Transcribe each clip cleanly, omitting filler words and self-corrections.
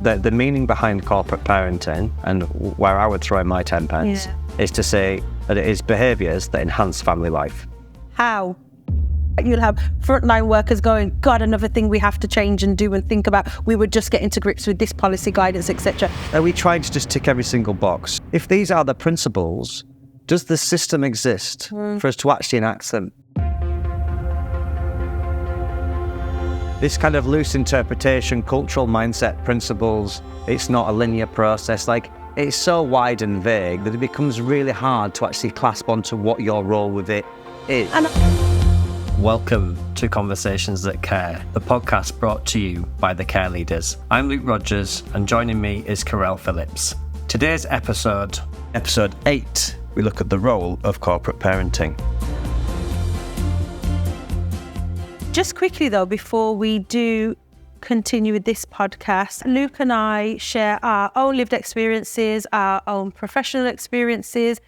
the meaning behind corporate parenting, and where I would throw in my 10 pence, is to say that it is behaviours that enhance family life. How? You'll have frontline workers going, God, another thing we have to change and do and think about. We would just get into grips with this policy guidance, etc. Are we trying to just tick every single box? If these are the principles, does the system exist for us to actually enact them? This kind of loose interpretation, cultural mindset principles, it's not a linear process. Like, it's so wide and vague that it becomes really hard to actually clasp onto what your role with it is. Welcome to Conversations That Care, the podcast brought to you by the Care Leaders. I'm Luke Rodgers, and joining me is Karylle Phillips. Today's episode 8, we look at the role of corporate parenting. Just quickly though, before we do continue with this podcast, Luke and I share our own lived experiences, our own professional experiences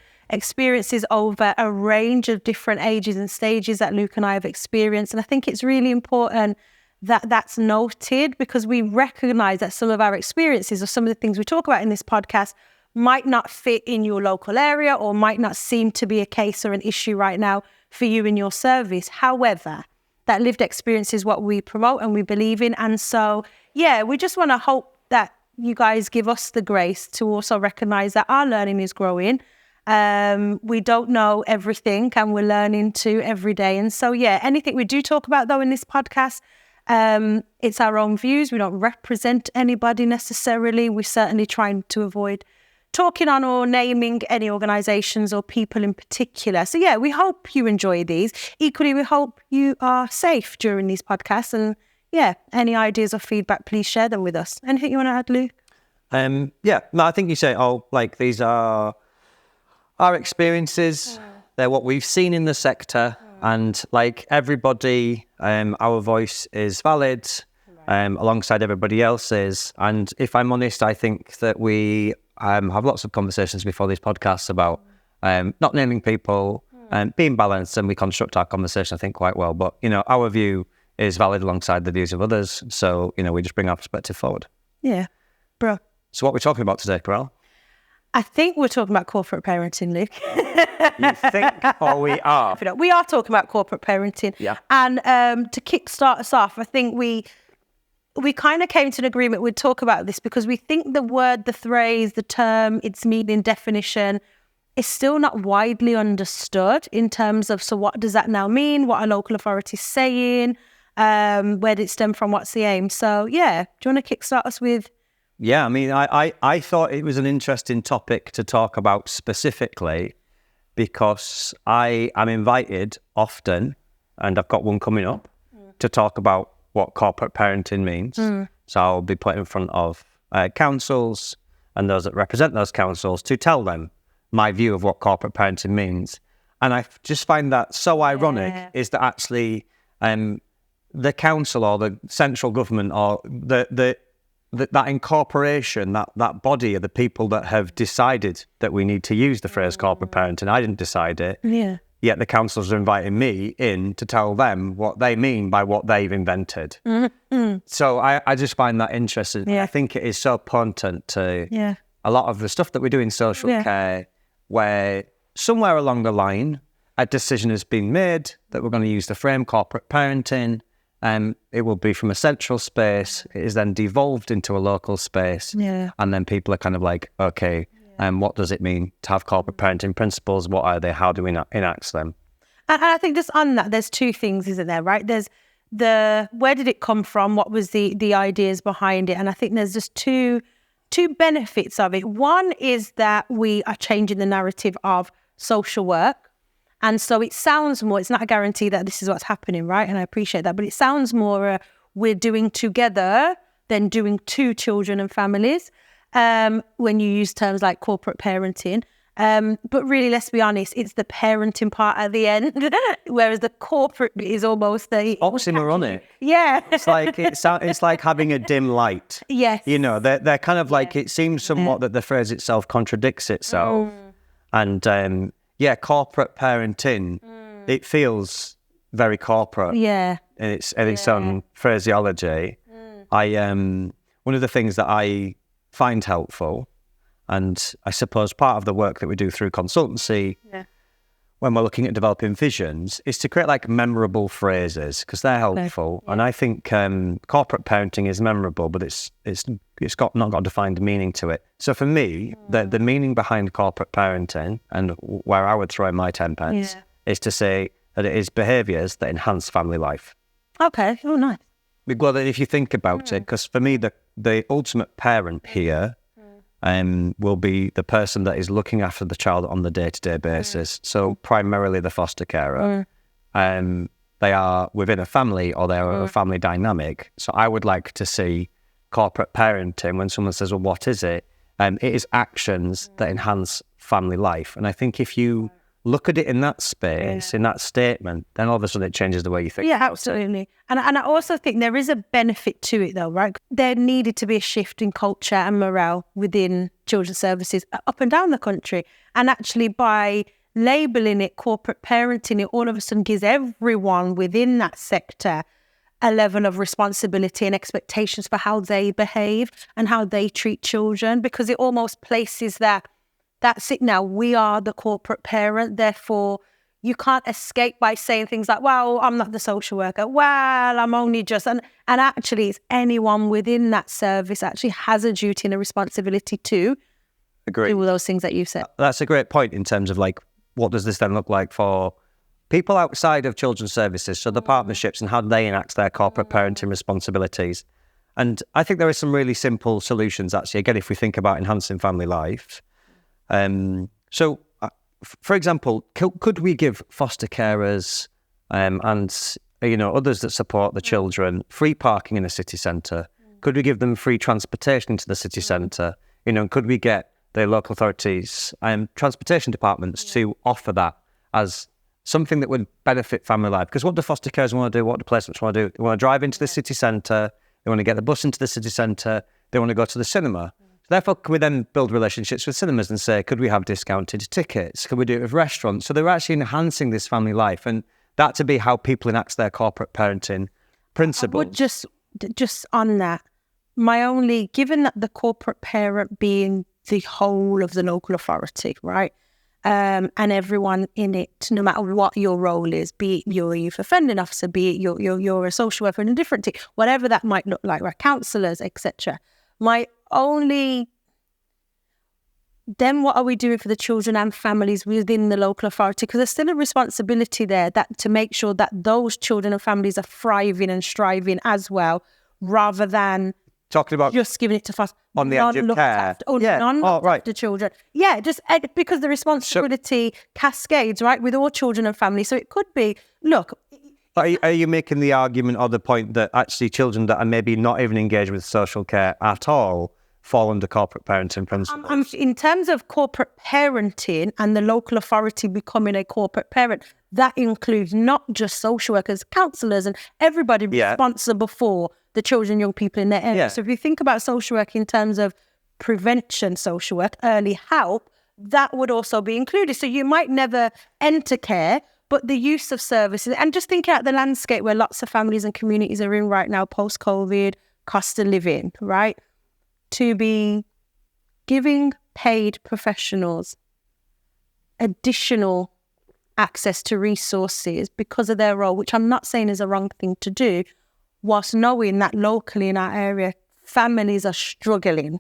over a range of different ages and stages that Luke and I have experienced. And I think it's really important that that's noted, because we recognise that some of our experiences or some of the things we talk about in this podcast might not fit in your local area or might not seem to be a case or an issue right now for you in your service. However, that lived experience is what we promote and we believe in. And so, we just want to hope that you guys give us the grace to also recognise that our learning is growing. We don't know everything and we're learning too every day. And so, anything we do talk about though in this podcast, it's our own views. We don't represent anybody necessarily. We're certainly trying to avoid talking on or naming any organisations or people in particular. So we hope you enjoy these. Equally, we hope you are safe during these podcasts. And any ideas or feedback, please share them with us. Anything you want to add, Luke? No, I think you say, these are our experiences. They're what we've seen in the sector. And like everybody, our voice is valid alongside everybody else's. And if I'm honest, I think that we have lots of conversations before these podcasts about not naming people and being balanced, and we construct our conversation, I think, quite well. But, our view is valid alongside the views of others. So, we just bring our perspective forward. Yeah, bro. So what we're talking about today, Karylle? I think we're talking about corporate parenting, Luke. You think, or we are? We are talking about corporate parenting. Yeah. And to kickstart us off, I think we kind of came to an agreement we'd talk about this because we think the word, the phrase, the term, its meaning, definition is still not widely understood in terms of, so what does that now mean? What are local authorities saying? Where did it stem from? What's the aim? So, do you want to kickstart us with? Yeah, I mean, I thought it was an interesting topic to talk about specifically because I am invited often, and I've got one coming up, to talk about what corporate parenting means. So I'll be put in front of councils and those that represent those councils to tell them my view of what corporate parenting means. And I just find that so ironic is that actually the council or the central government or that incorporation, that body of the people that have decided that we need to use the phrase corporate parenting, I didn't decide it. Yeah. Yet the councils are inviting me in to tell them what they mean by what they've invented. So I just find that interesting. I think it is so potent to a lot of the stuff that we do in social care, where somewhere along the line, a decision has been made that we're going to use the frame corporate parenting. It will be from a central space. It is then devolved into a local space. And then people are kind of like, okay, what does it mean to have corporate parenting principles? What are they? How do we enact them? And I think just on that, there's two things, isn't there, right? There's where did it come from? What was the ideas behind it? And I think there's just two benefits of it. One is that we are changing the narrative of social work. And so it sounds more, it's not a guarantee that this is what's happening, right? And I appreciate that. But it sounds more we're doing together than doing to children and families when you use terms like corporate parenting. But really, let's be honest, it's the parenting part at the end, whereas the corporate bit is almost the oxymoronic. Yeah, it's like having a dim light. Yes, they're kind of like it seems somewhat that the phrase itself contradicts itself, and corporate parenting, it feels very corporate. Yeah, in its own phraseology. one of the things that I find helpful, and I suppose part of the work that we do through consultancy when we're looking at developing visions, is to create like memorable phrases, because they're helpful. And I think corporate parenting is memorable, but it's not got a defined meaning to it. So for me, the meaning behind corporate parenting, and where I would throw in my 10 pence, is to say that it is behaviours that enhance family life. Okay. Oh, nice. Well, if you think about it, because for me, the ultimate parent here will be the person that is looking after the child on the day-to-day basis. So primarily the foster carer. They are within a family, or they are a family dynamic. So I would like to see corporate parenting, when someone says, well, what is it? It is actions that enhance family life. And I think if you look at it in that space, in that statement, then all of a sudden it changes the way you think. Yeah, absolutely. And I also think there is a benefit to it though, right? There needed to be a shift in culture and morale within children's services up and down the country. And actually by labelling it corporate parenting, it all of a sudden gives everyone within that sector a level of responsibility and expectations for how they behave and how they treat children, because it almost places that's it now. We are the corporate parent. Therefore, you can't escape by saying things like, well, I'm not the social worker. Well, I'm only just... And actually, it's anyone within that service actually has a duty and a responsibility to do all those things that you said. That's a great point in terms of like, what does this then look like for people outside of children's services? So the partnerships and how they enact their corporate parenting responsibilities. And I think there are some really simple solutions, actually. Again, if we think about enhancing family life... So, for example, could we give foster carers and others that support the children free parking in a city centre? Could we give them free transportation into the city centre? Could we get the local authorities transportation departments to offer that as something that would benefit family life? Because what do foster carers want to do? What do placements want to do? They want to drive into the city centre. They want to get the bus into the city centre. They want to go to the cinema. Therefore, can we then build relationships with cinemas and say, could we have discounted tickets? Could we do it with restaurants? So they're actually enhancing this family life, and that to be how people enact their corporate parenting principles. I would just on that, given that the corporate parent being the whole of the local authority, right? And everyone in it, no matter what your role is, be it you're a youth offending officer, be it you're a social worker in a different team, whatever that might look like, right? Counsellors, etc. Then what are we doing for the children and families within the local authority? Because there's still a responsibility there to make sure that those children and families are thriving and striving as well, rather than talking about just giving it to fast on the edge of care. After children. Yeah, just because the responsibility cascades, right, with all children and families. So it could be, look... Are you making the argument or the point that actually children that are maybe not even engaged with social care at all fall under corporate parenting principles? In terms of corporate parenting and the local authority becoming a corporate parent, that includes not just social workers, counsellors and everybody responsible for the children and young people in their area. Yeah. So if you think about social work in terms of prevention social work, early help, that would also be included. So you might never enter care, but the use of services, and just think out the landscape where lots of families and communities are in right now, post-COVID, cost of living, right? To be giving paid professionals additional access to resources because of their role, which I'm not saying is a wrong thing to do, whilst knowing that locally in our area, families are struggling.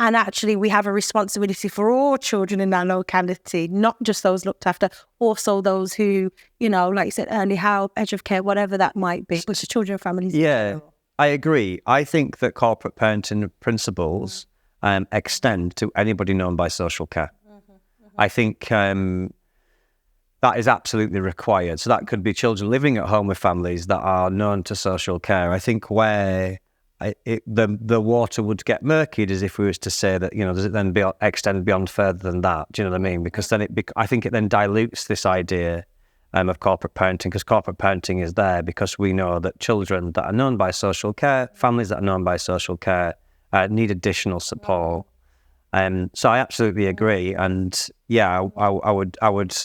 And actually, we have a responsibility for all children in that locality, not just those looked after, also those who, like you said, early help, edge of care, whatever that might be, but the children and families. Yeah, I agree. I think that corporate parenting principles extend to anybody known by social care. I think that is absolutely required. So that could be children living at home with families that are known to social care. I think where... the water would get murkied as if we was to say that, does it then extend beyond further than that? Do you know what I mean? Because then I think it then dilutes this idea of corporate parenting, because corporate parenting is there because we know that children that are known by social care, families that are known by social care, need additional support. So I absolutely agree. And yeah, I would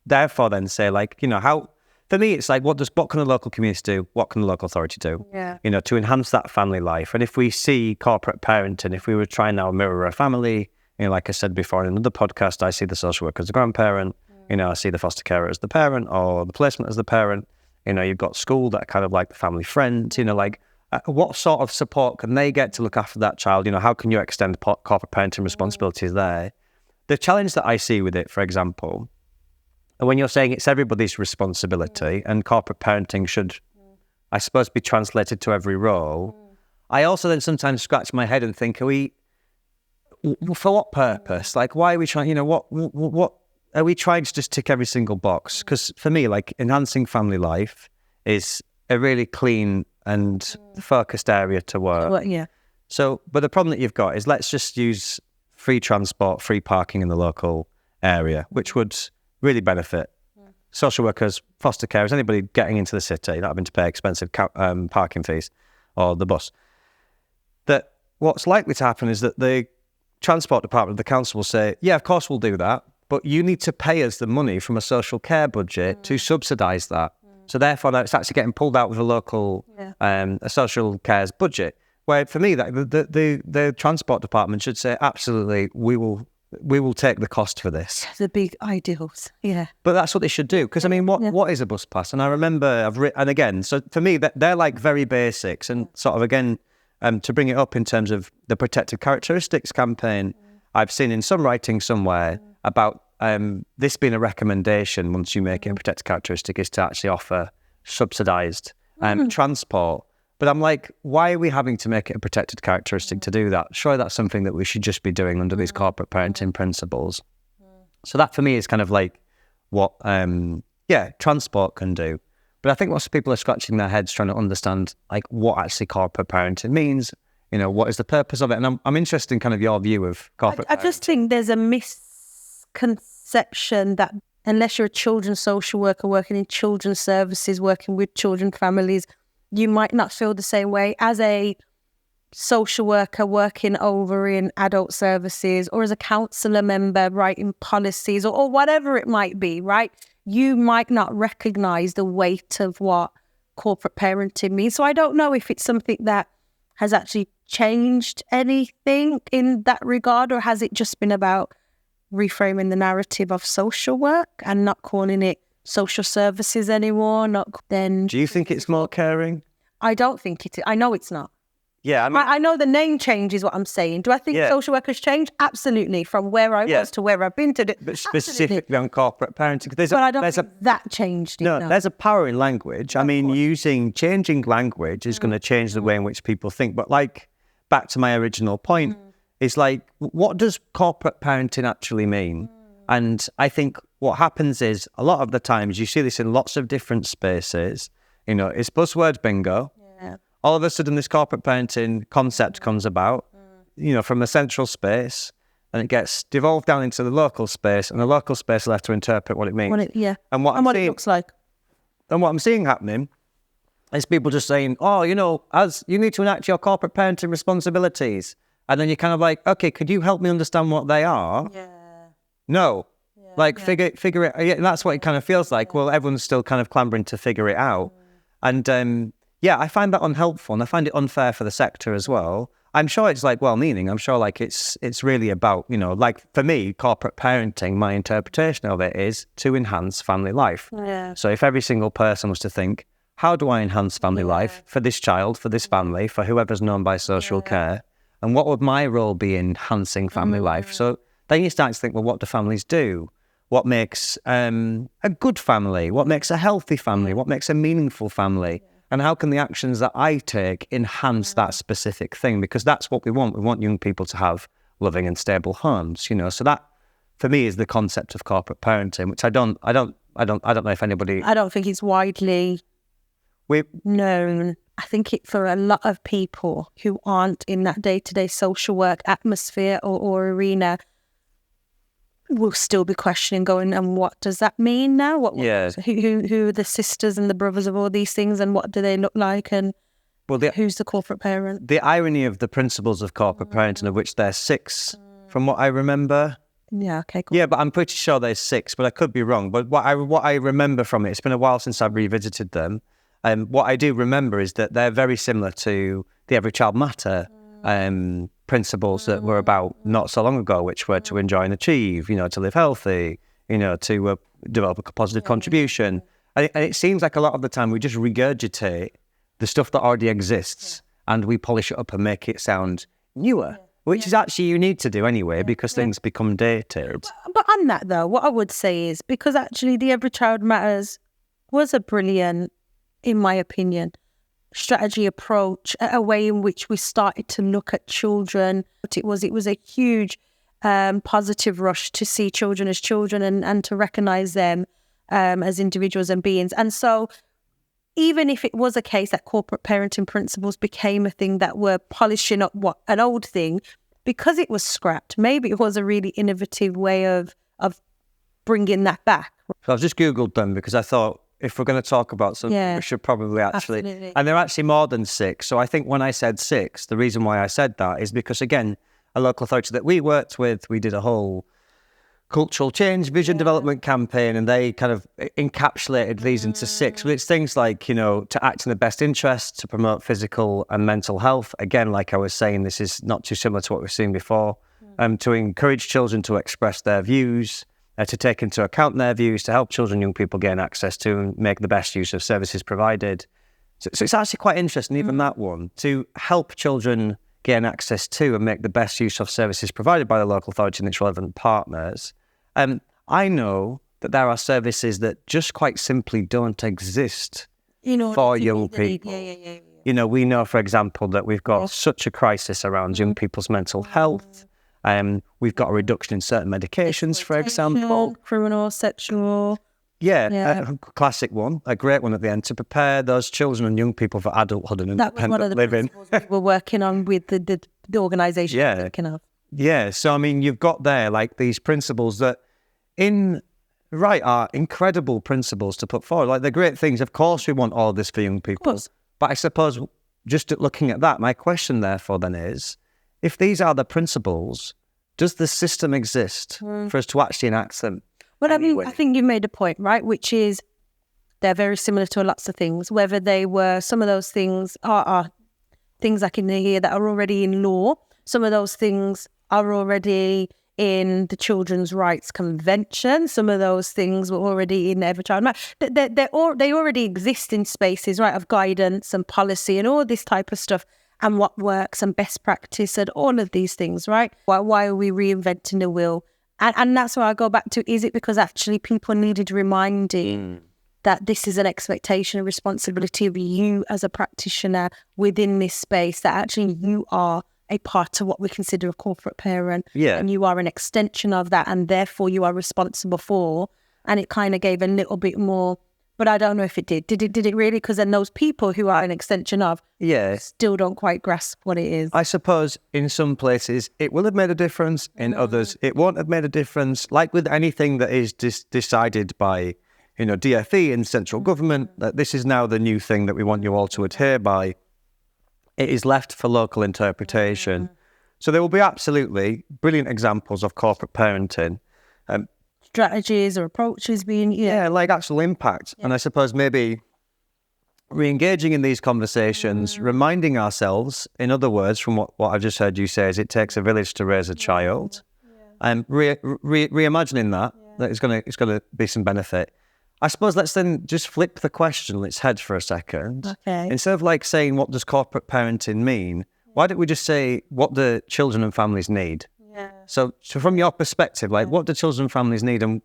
therefore then say, like, how for me, it's like, what can the local community do? What can the local authority do? Yeah. You know, to enhance that family life. And if we see corporate parenting, if we were trying now mirror a family, you know, like I said before in another podcast, I see the social worker as the grandparent. You know, I see the foster carer as the parent, or the placement as the parent. You know, you've got school that are kind of like the family friend. You know, like what sort of support can they get to look after that child? You know, how can you extend corporate parenting responsibilities there? The challenge that I see with it, for example, and when you're saying it's everybody's responsibility and corporate parenting should, I suppose, be translated to every role, I also then sometimes scratch my head and think, for what purpose? Like, why are we trying, you know, what are we trying to just tick every single box? Because for me, like, enhancing family life is a really clean and focused area to work. Well, yeah. So, but the problem that you've got is, let's just use free transport, free parking in the local area, which would really benefit social workers, foster carers, anybody getting into the city, not having to pay expensive parking fees or the bus. That what's likely to happen is that the transport department of the council will say, yeah, of course we'll do that, but you need to pay us the money from a social care budget to subsidise that. So therefore, now it's actually getting pulled out of the local a social care's budget. Where for me, that the transport department should say, absolutely, we will take the cost for this. The big ideals, yeah. But that's what they should do. Because I mean, what is a bus pass? And I remember and again, so for me, they're like very basics, and sort of again, to bring it up in terms of the protected characteristics campaign, I've seen in some writing somewhere about this being a recommendation once you make it a protected characteristic is to actually offer subsidised transport. But I'm like, why are we having to make it a protected characteristic to do that? Surely that's something that we should just be doing under these corporate parenting principles. So that for me is kind of like what, transport can do. But I think lots of people are scratching their heads trying to understand like what actually corporate parenting means. You know, what is the purpose of it? And I'm interested in kind of your view of corporate parenting. I just think there's a misconception that unless you're a children's social worker working in children's services, working with children families, you might not feel the same way as a social worker working over in adult services, or as a counsellor member writing policies, or whatever it might be, right? You might not recognise the weight of what corporate parenting means. So I don't know if it's something that has actually changed anything in that regard, or has it just been about reframing the narrative of social work and not calling it social services anymore? Do you think it's more caring? I don't think it is. I know it's not. Yeah, I mean, I know the name change is what I'm saying. Do I think social workers change? Absolutely. From where I was to where I've been to. But specifically on corporate parenting. But I don't think that changed. No, there's a power in language. I mean, changing language is going to change the way in which people think. But like, back to my original point, it's like, what does corporate parenting actually mean? And I think what happens is, a lot of the times, you see this in lots of different spaces, you know, it's buzzword bingo. Yeah. All of a sudden, this corporate parenting concept comes about, you know, from a central space, and it gets devolved down into the local space, and the local space will have to interpret what it means. And what it looks like. And what I'm seeing happening is people just saying, oh, you know, as you need to enact your corporate parenting responsibilities. And then you're kind of like, okay, could you help me understand what they are? Yeah. No. Yeah. Like, figure it. Yeah, that's what it kind of feels like. Well, everyone's still kind of clambering to figure it out. And I find that unhelpful, and I find it unfair for the sector as well. I'm sure it's like well-meaning. I'm sure like it's really about, you know, like for me, corporate parenting, my interpretation of it is to enhance family life. Yeah. So if every single person was to think, how do I enhance family life for this child, for this family, for whoever's known by social care? And what would my role be in enhancing family life? So then you start to think, well, what do families do? What makes a good family? What makes a healthy family? What makes a meaningful family? And how can the actions that I take enhance that specific thing? Because that's what we want. We want young people to have loving and stable homes, you know. So that, for me, is the concept of corporate parenting, which I don't know if anybody. I don't think it's widely known. I think for a lot of people who aren't in that day-to-day social work atmosphere or arena, will still be questioning, going, and what does that mean now? Who are the sisters and the brothers of all these things, and what do they look like, and who's the corporate parent? The irony of the principles of corporate parenting, of which there's 6, from what I remember, Yeah, okay, cool. Yeah, but I'm pretty sure there's 6, but I could be wrong. But what I remember from it, it's been a while since I've revisited them. What I do remember is that they're very similar to the Every Child Matter principles that were about not so long ago, which were to enjoy and achieve, to live healthy, to develop a positive contribution. And it seems like a lot of the time we just regurgitate the stuff that already exists and we polish it up and make it sound newer, which is actually you need to do anyway because things become dated. But on that though, what I would say is because actually the Every Child Matters was a brilliant, in my opinion, strategy approach, a way in which we started to look at children. It was a huge positive rush to see children as children and to recognise them as individuals and beings. And so even if it was a case that corporate parenting principles became a thing that were polishing up an old thing, because it was scrapped, maybe it was a really innovative way of bringing that back. So I've just Googled them because I thought if we're going to talk about something, we should probably actually... Absolutely. And they're actually more than 6. So I think when I said 6, the reason why I said that is because, again, a local authority that we worked with, we did a whole cultural change, vision development campaign, and they kind of encapsulated these into 6. But it's things like, to act in the best interest, to promote physical and mental health. Again, like I was saying, this is not too similar to what we've seen before. To encourage children to express their views, to take into account their views, to help children and young people gain access to and make the best use of services provided. So it's actually quite interesting, even that one, to help children gain access to and make the best use of services provided by the local authority and its relevant partners. I know that there are services that just quite simply don't exist for young people. We know, for example, that we've got such a crisis around young people's mental health. We've got a reduction in certain medications, for example. Criminal, sexual. A classic one, a great one at the end, to prepare those children and young people for adulthood and independent living. That was one of the principles we were working on with the organisation we're working on. Yeah, so I mean, you've got there like these principles that are incredible principles to put forward. Like they're great things. Of course, we want all this for young people. But I suppose just looking at that, my question therefore then is, if these are the principles, does the system exist for us to actually enact them? Well, anyway? I think you made a point, right? Which is they're very similar to lots of things, whether they were, some of those things are things like in here that are already in law. Some of those things are already in the Children's Rights Convention. Some of those things were already in Every Child Matter. They already exist in spaces, right, of guidance and policy and all this type of stuff, and what works and best practice and all of these things, right? Why are we reinventing the wheel? And that's why I go back to, is it because actually people needed reminding that this is an expectation and responsibility of you as a practitioner within this space, that actually you are a part of what we consider a corporate parent, and you are an extension of that, and therefore you are responsible for, and it kind of gave a little bit more, but I don't know if it did. Did it really? Because then those people who are an extension of still don't quite grasp what it is. I suppose in some places it will have made a difference, in others it won't have made a difference. Like with anything that is decided by, DfE and central government, that this is now the new thing that we want you all to adhere by, it is left for local interpretation. So there will be absolutely brilliant examples of corporate parenting. Strategies or approaches being... like actual impact. And I suppose maybe re-engaging in these conversations, reminding ourselves, in other words, from what I've just heard you say, is it takes a village to raise a child. And reimagining that it's going to be some benefit. I suppose let's then just flip the question on its head for a second. Okay. Instead of like saying, what does corporate parenting mean? Why don't we just say what do children and families need? Yeah. So from your perspective, like what do children and families need? And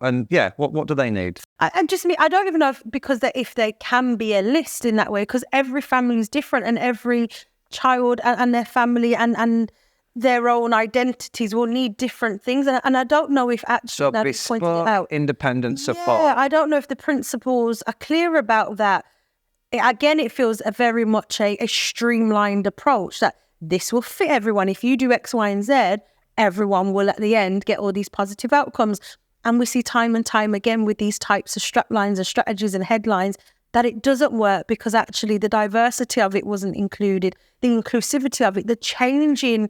what do they need? I don't even know if there can be a list in that way, because every family is different, and every child and their family and their own identities will need different things, and I don't know if actually bespoke, independent support. Yeah, I don't know if the principles are clear about that. It feels very much a streamlined approach that this will fit everyone. If you do X, Y, and Z, everyone will at the end get all these positive outcomes. And we see time and time again with these types of straplines and strategies and headlines, that it doesn't work because actually the diversity of it wasn't included, the inclusivity of it, the change in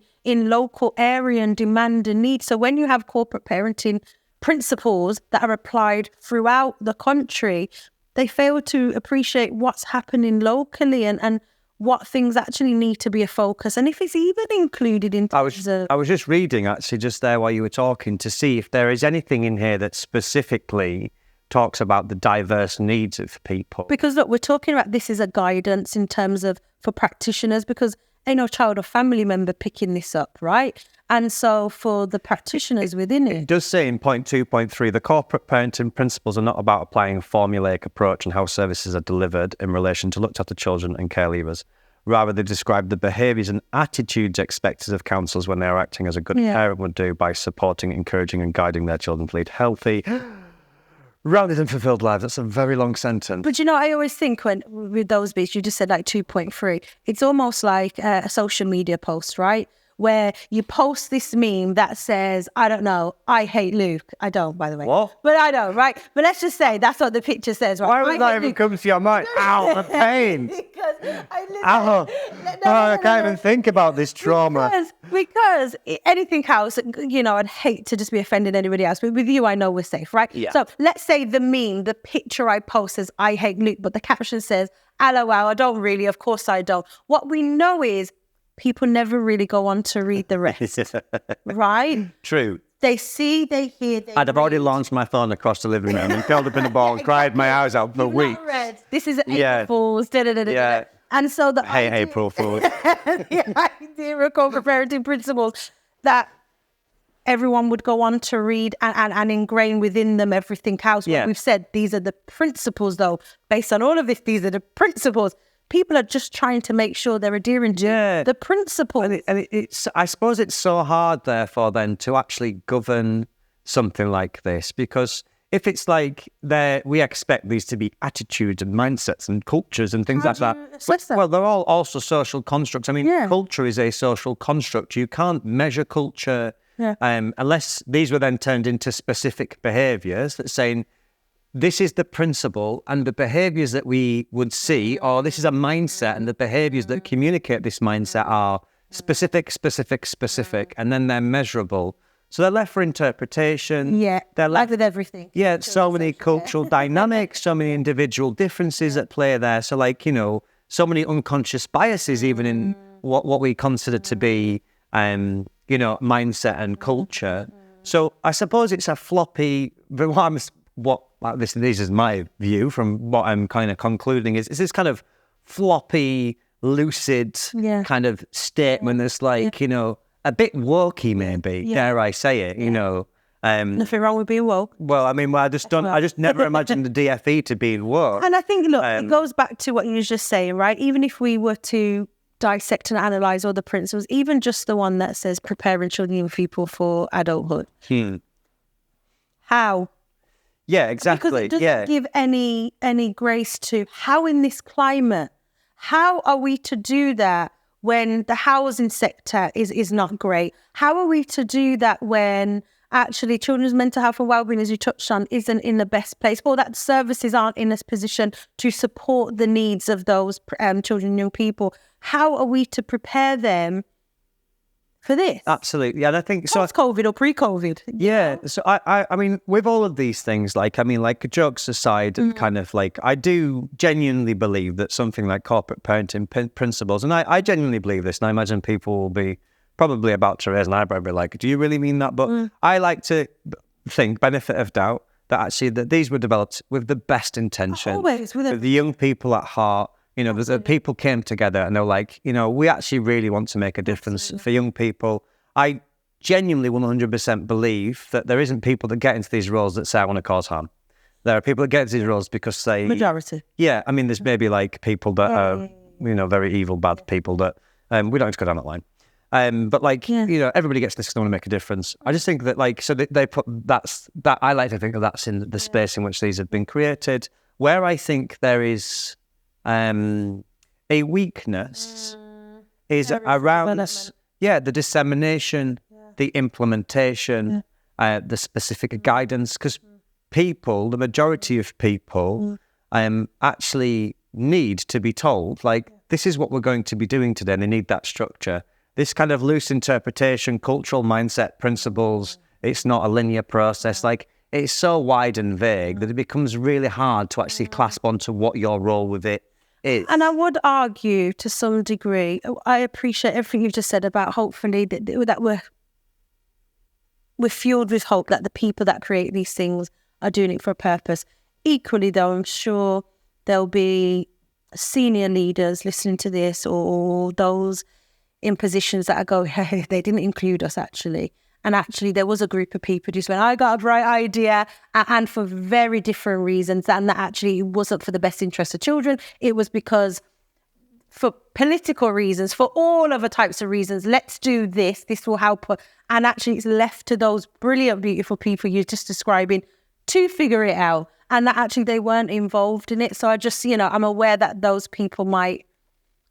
local area and demand and need. So when you have corporate parenting principles that are applied throughout the country, they fail to appreciate what's happening locally and what things actually need to be a focus. And if it's even included in terms of... I was just reading actually just there while you were talking to see if there is anything in here that specifically talks about the diverse needs of people. Because look, we're talking about this as a guidance in terms of for practitioners, because ain't no child or family member picking this up, right? And so for the practitioners within it. It does say in point 2.3, the corporate parenting principles are not about applying a formulaic approach and how services are delivered in relation to looked after children and care leavers. Rather, they describe the behaviours and attitudes expected of counsellors when they are acting as a good parent would do by supporting, encouraging and guiding their children to lead healthy, rounded and fulfilled lives. That's a very long sentence. But I always think when with those bits, you just said like 2.3, it's almost like a social media post, right? Where you post this meme that says, I don't know, I hate Luke. I don't, by the way. What? But I don't, right? But let's just say that's what the picture says, right? Why would that even come to your mind? Ow, the pain. Because I literally... Ow. I can't even think about this trauma. Because anything else, I'd hate to just be offending anybody else. But with you, I know we're safe, right? Yeah. So let's say the meme, the picture I post says, I hate Luke, but the caption says, LOL, I don't really, of course I don't. What we know is people never really go on to read the rest, right? True. They see, they hear, they I'd have already launched my phone across the living room and curled up in a ball and cried my eyes out for weeks. This is April Fool's, Yeah. And so the Hey, April Fool's. the idea of corporate parenting principles that everyone would go on to read and ingrain within them everything else. Yeah. We've said these are the principles, though. Based on all of this, these are the principles. People are just trying to make sure they're adhering to the principles. And it's, I suppose it's so hard, therefore, then, to actually govern something like this, because if it's like we expect these to be attitudes and mindsets and cultures and things like that. Well, they're all also social constructs. I mean, culture is a social construct. You can't measure culture unless these were then turned into specific behaviours that's saying, this is the principle and the behaviours that we would see, or this is a mindset and the behaviours that communicate this mindset are specific, and then they're measurable. So they're left for interpretation. Yeah, they're like with everything. Yeah, so many cultural dynamics, so many individual differences at play there. So so many unconscious biases even in what we consider to be, mindset and culture. So I suppose it's a floppy, this is my view from what I'm kind of concluding is this kind of floppy, lucid kind of statement that's a bit wokey maybe, dare I say it, Nothing wrong with being woke. Well, I mean, I just never imagined the DFE to be woke. And I think, look, it goes back to what you were just saying, right? Even if we were to dissect and analyse all the principles, even just the one that says preparing children and people for adulthood. How? Yeah, exactly. Because it doesn't give any grace to how in this climate, how are we to do that when the housing sector is not great? How are we to do that when actually children's mental health and wellbeing, as you touched on, isn't in the best place, or that services aren't in a position to support the needs of those children and young people? How are we to prepare them for this? Absolutely. And I think so. Post-COVID or pre-COVID. Yeah. So I mean, with all of these things, jokes aside, kind of I do genuinely believe that something like corporate parenting principles, and I genuinely believe this, and I imagine people will be probably about to raise an eyebrow and be like, do you really mean that? But I like to think, benefit of doubt, that actually that these were developed with the best intention. Always. With the young people at heart. People came together and they're like, we actually really want to make a difference for young people. I genuinely 100% believe that there isn't people that get into these roles that say, I want to cause harm. There are people that get into these roles because they... Majority. Yeah, I mean, there's maybe people that are, very evil, bad people that... we don't have to go down that line. Everybody gets this because they want to make a difference. I just think that, they put that I like to think that that's in the space in which these have been created. Where I think there is... a weakness is around the dissemination, the implementation, the specific guidance, because the majority of people actually need to be told, like, this is what we're going to be doing today, and they need that structure. This kind of loose interpretation, cultural mindset principles, it's not a linear process. Like, it's so wide and vague that it becomes really hard to actually clasp onto what your role with it is. And I would argue to some degree, I appreciate everything you've just said about hopefully that we're fueled with hope that the people that create these things are doing it for a purpose. Equally, though, I'm sure there'll be senior leaders listening to this, or those in positions that I go, hey, they didn't include us actually. And actually, there was a group of people who just went, I got a bright idea, and for very different reasons, and that actually wasn't for the best interest of children. It was because for political reasons, for all other types of reasons, let's do this. This will help. And actually, it's left to those brilliant, beautiful people you're just describing to figure it out. And that actually they weren't involved in it. So I just, I'm aware that those people might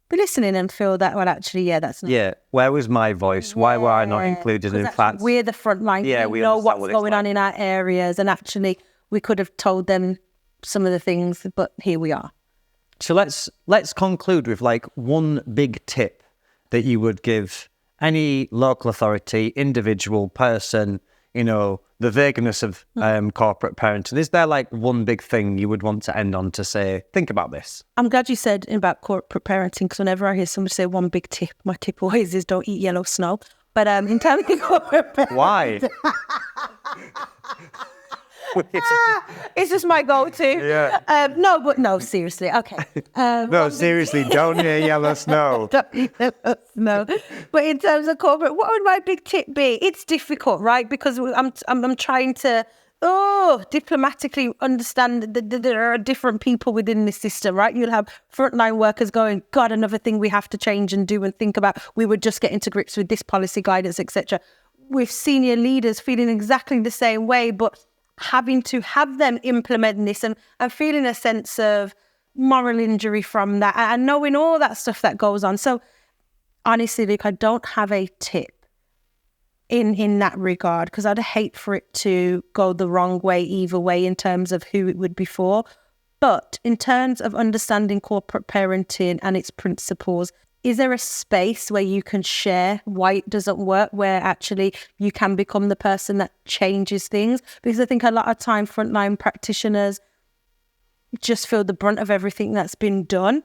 be listening and feel that, well, actually, that's not. Yeah, where was my voice? Why were I not included? In fact, we're the front line. Yeah, we know what's going on in our areas, and actually we could have told them some of the things, but here we are. So let's conclude with like one big tip that you would give any local authority, individual person, the vagueness of corporate parenting. Is there like one big thing you would want to end on to say, think about this? I'm glad you said about corporate parenting, because whenever I hear somebody say one big tip, my tip always is don't eat yellow snow. But in terms of corporate parenting... Why? It's just my go-to. Yeah. No, seriously. Okay. No, seriously, don't eat yellow snow. Don't eat yellow snow. But in terms of corporate, what would my big tip be? It's difficult, right? Because I'm trying to diplomatically understand that there are different people within the system, right? You'll have frontline workers going, God, another thing we have to change and do and think about. We would just get into grips with this policy guidance, etc. With senior leaders feeling exactly the same way, but having to have them implement this and feeling a sense of moral injury from that and knowing all that stuff that goes on. So honestly, Luke, I don't have a tip in that regard, because I'd hate for it to go the wrong way either way in terms of who it would be for. But in terms of understanding corporate parenting and its principles, is there a space where you can share why it doesn't work, where actually you can become the person that changes things? Because I think a lot of time frontline practitioners just feel the brunt of everything that's been done,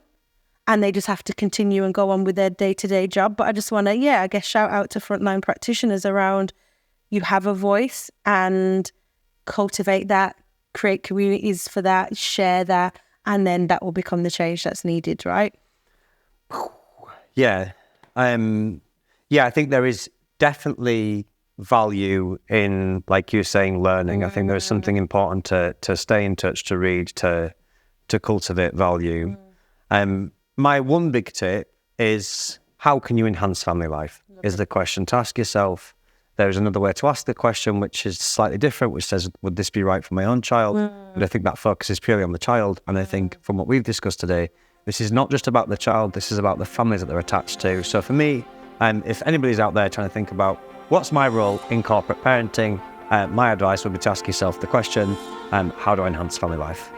and they just have to continue and go on with their day-to-day job. But I just want to, shout out to frontline practitioners around, you have a voice, and cultivate that, create communities for that, share that, and then that will become the change that's needed, right? Yeah. I think there is definitely value in, like you're saying, learning. I think there is something important to stay in touch, to read, to cultivate value. My one big tip is, how can you enhance family life? Is the question to ask yourself. There's another way to ask the question, which is slightly different, which says, would this be right for my own child? But I think that focuses purely on the child. And I think from what we've discussed today, this is not just about the child, this is about the families that they're attached to. So for me, if anybody's out there trying to think about what's my role in corporate parenting, my advice would be to ask yourself the question, how do I enhance family life?